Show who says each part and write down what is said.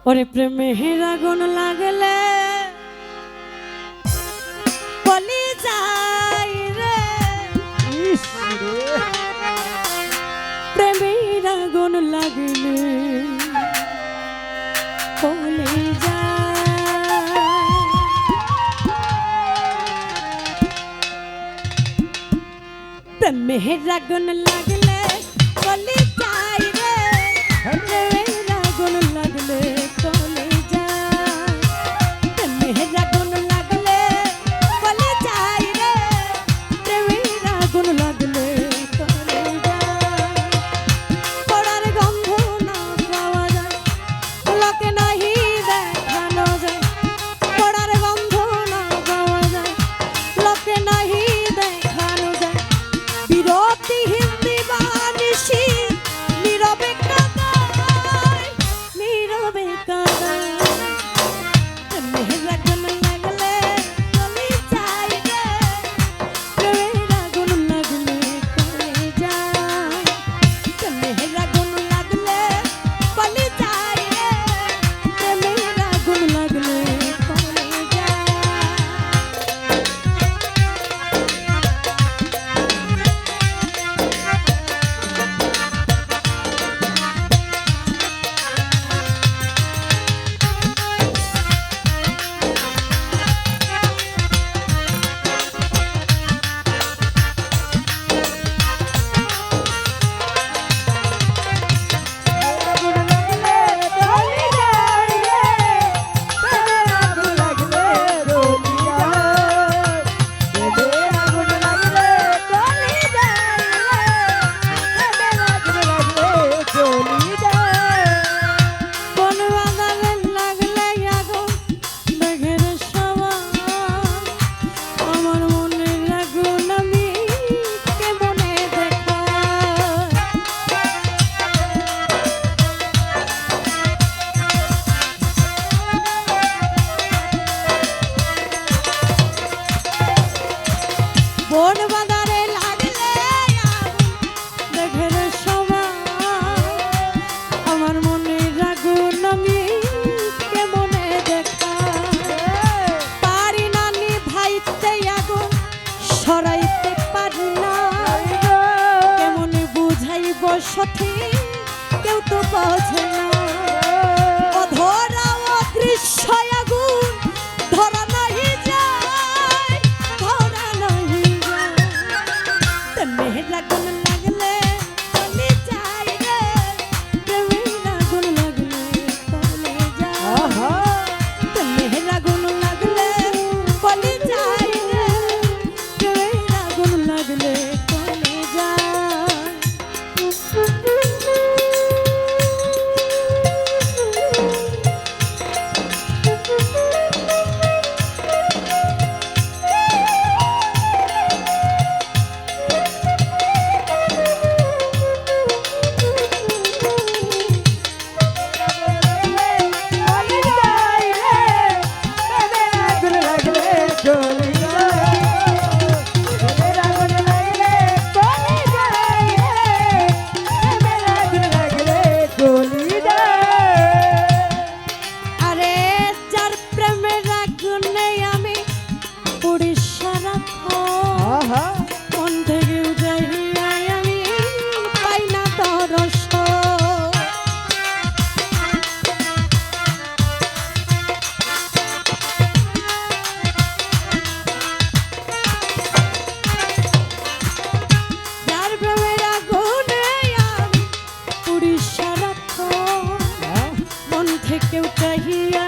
Speaker 1: ওরে প্রেমের আগুন লাগলে বলি যাই রে, প্রেমের আগুন লাগলে বলি যায়। প্রেমের আগুন লাগলে বলি যাই রে, প্রেমের আগুন লাগলে বলি যায়। প্রেমের আগুন লাগলে বলি যাই রে, প্রেমের আগুন লাগলে বলি যায়। পড়ার গন্ধ না পাওয়া যায়, লোকে নাহি দেখানো যায়। পড়ার গন্ধ না পাওয়া যায়, লোকে নাহি দেখানো যায়। বিরতিহীন দিবানিশি নীরবে কাঁদায়, নীরবে কাঁদায়। প্রেমের আগুন লাগলে বলি যাই রে, প্রেমের আগুন লাগলে বলি যায়। প্রেমের আগুন লাগলে বলি যাই রে, প্রেমের আগুন লাগলে বলি যায়। বন বাজারে লাগলে দেখের সবাই, আমার মনের আগুন আমি কেমনে দেখাই। পারি না নিভাইতে আগুন, সরাইতে পারি না। কেমনে বুঝাইব সথি, কেউ তো বোঝে না। অধরা অদৃশ্য আগুন ধরা নাহি যায়, ধরা নাহি যায়। প্রেমের আগুন লাগলে বলি যাই রে, প্রেমের আগুন লাগলে বলি যায়। প্রেমের আগুন লাগলে বলি যাই রে, প্রেমের আগুন লাগলে বলি যায়। আরে যার প্রেমের আগুনে আমি পুড়ি সারাক্ষণ, মন থেকে যাই আমি পাই না দরস। যার প্রেমের আগুনে আমি পুড়ি সারাক্ষণ, মন থেকে চাহিয়া